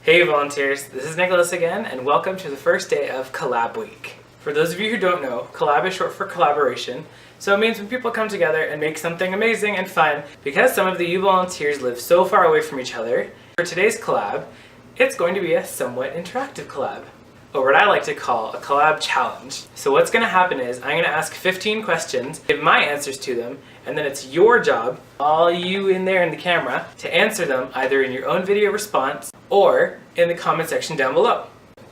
Hey volunteers, this is Nicholas again, and welcome to the first day of Collab Week. For those of you who don't know, Collab is short for collaboration, so it means when people come together and make something amazing and fun, because some of the Youvolunteers live so far away from each other. For today's collab, it's going to be a somewhat interactive collab, or what I like to call a collab challenge. So what's going to happen is I'm going to ask 15 questions, give my answers to them, and then it's your job, all you in there in the camera, to answer them either in your own video response or in the comment section down below.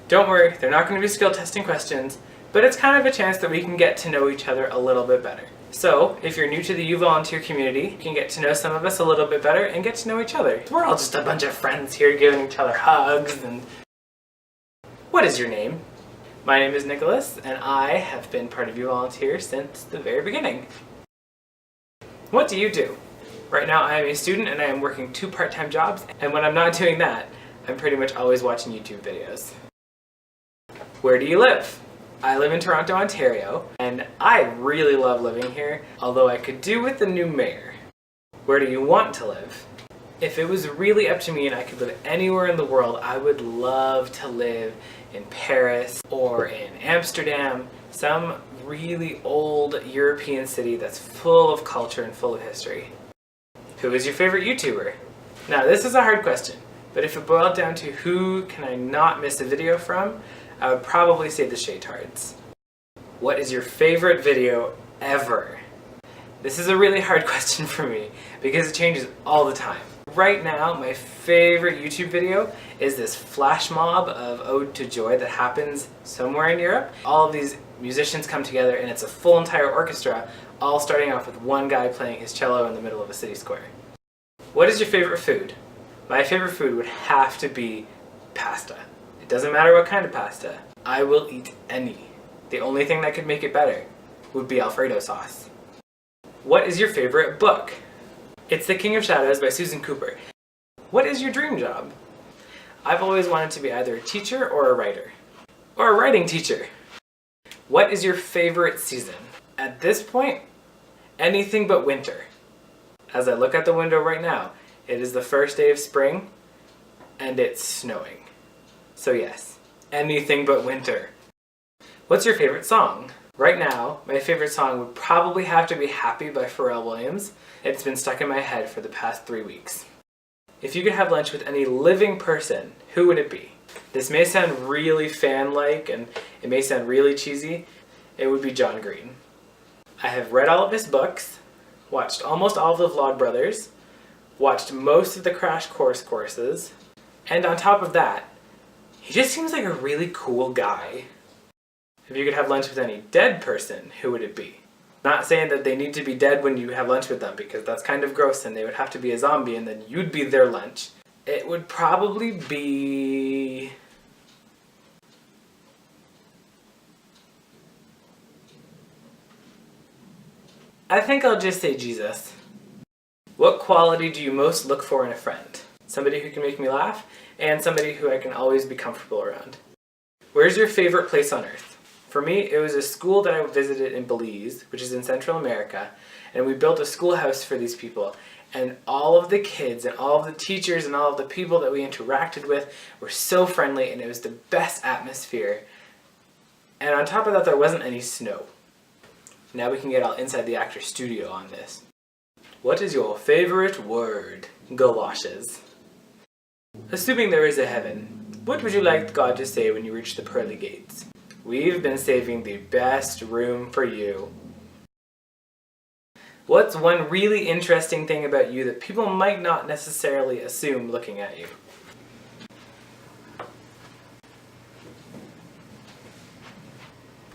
Don't worry, they're not going to be skill testing questions, but it's kind of a chance that we can get to know each other a little bit better. So, if you're new to the Youvoluntear community, you can get to know some of us a little bit better and get to know each other. We're all just a bunch of friends here giving each other hugs and... What is your name? My name is Nicholas, and I have been part of Youvoluntear since the very beginning. What do you do? Right now I am a student and I am working 2 part-time jobs, and when I'm not doing that, I'm pretty much always watching YouTube videos. Where do you live? I live in Toronto, Ontario, and I really love living here, although I could do with the new mayor. Where do you want to live? If it was really up to me and I could live anywhere in the world, I would love to live in Paris or in Amsterdam, some really old European city that's full of culture and full of history. Who is your favorite YouTuber? Now this is a hard question, but if it boiled down to who can I not miss a video from, I would probably say the Shaytards. What is your favorite video ever? This is a really hard question for me because it changes all the time. Right now, my favorite YouTube video is this flash mob of Ode to Joy that happens somewhere in Europe. All of these musicians come together and it's a full entire orchestra, all starting off with one guy playing his cello in the middle of a city square. What is your favorite food? My favorite food would have to be pasta. It doesn't matter what kind of pasta. I will eat any. The only thing that could make it better would be Alfredo sauce. What is your favorite book? It's The King of Shadows by Susan Cooper. What is your dream job? I've always wanted to be either a teacher or a writer. Or a writing teacher. What is your favorite season? At this point, anything but winter. As I look out the window right now, it is the first day of spring, and it's snowing. So yes, anything but winter. What's your favorite song? Right now, my favorite song would probably have to be Happy by Pharrell Williams. It's been stuck in my head for the past 3 weeks. If you could have lunch with any living person, who would it be? This may sound really fan-like and it may sound really cheesy. It would be John Green. I have read all of his books, watched almost all of the Vlogbrothers, watched most of the Crash Course courses, and on top of that, he just seems like a really cool guy. If you could have lunch with any dead person, who would it be? Not saying that they need to be dead when you have lunch with them, because that's kind of gross and they would have to be a zombie and then you'd be their lunch. It would probably be... I think I'll just say Jesus. What quality do you most look for in a friend? Somebody who can make me laugh, and somebody who I can always be comfortable around. Where's your favorite place on earth? For me, it was a school that I visited in Belize, which is in Central America, and we built a schoolhouse for these people. And all of the kids and all of the teachers and all of the people that we interacted with were so friendly, and it was the best atmosphere. And on top of that, there wasn't any snow. Now we can get all inside the actor's studio on this. What is your favorite word? Galoshes. Assuming there is a heaven, what would you like God to say when you reach the pearly gates? We've been saving the best room for you. What's one really interesting thing about you that people might not necessarily assume looking at you?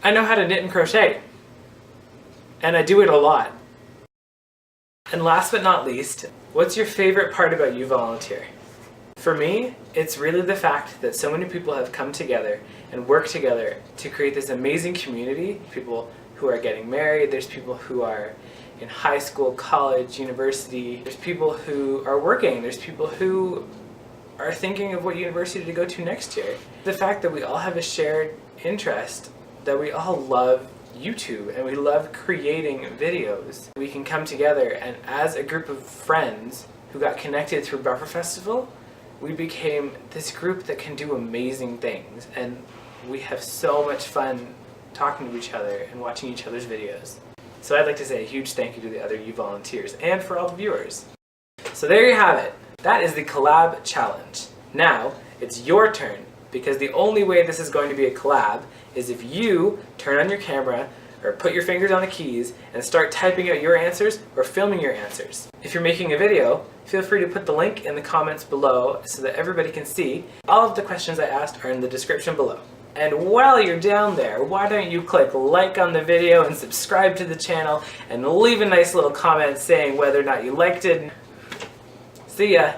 I know how to knit and crochet. And I do it a lot. And last but not least, what's your favorite part about Youvoluntear? For me, it's really the fact that so many people have come together and worked together to create this amazing community. People who are getting married, there's people who are in high school, college, university, there's people who are working, there's people who are thinking of what university to go to next year. The fact that we all have a shared interest, that we all love YouTube and we love creating videos. We can come together and as a group of friends who got connected through Buffer Festival, we became this group that can do amazing things, and we have so much fun talking to each other and watching each other's videos. So I'd like to say a huge thank you to the other Youvolunteers and for all the viewers. So there you have it. That is the collab challenge. Now, it's your turn, because the only way this is going to be a collab is if you turn on your camera or put your fingers on the keys and start typing out your answers or filming your answers. If you're making a video, feel free to put the link in the comments below so that everybody can see. All of the questions I asked are in the description below. And while you're down there, why don't you click like on the video and subscribe to the channel and leave a nice little comment saying whether or not you liked it. See ya!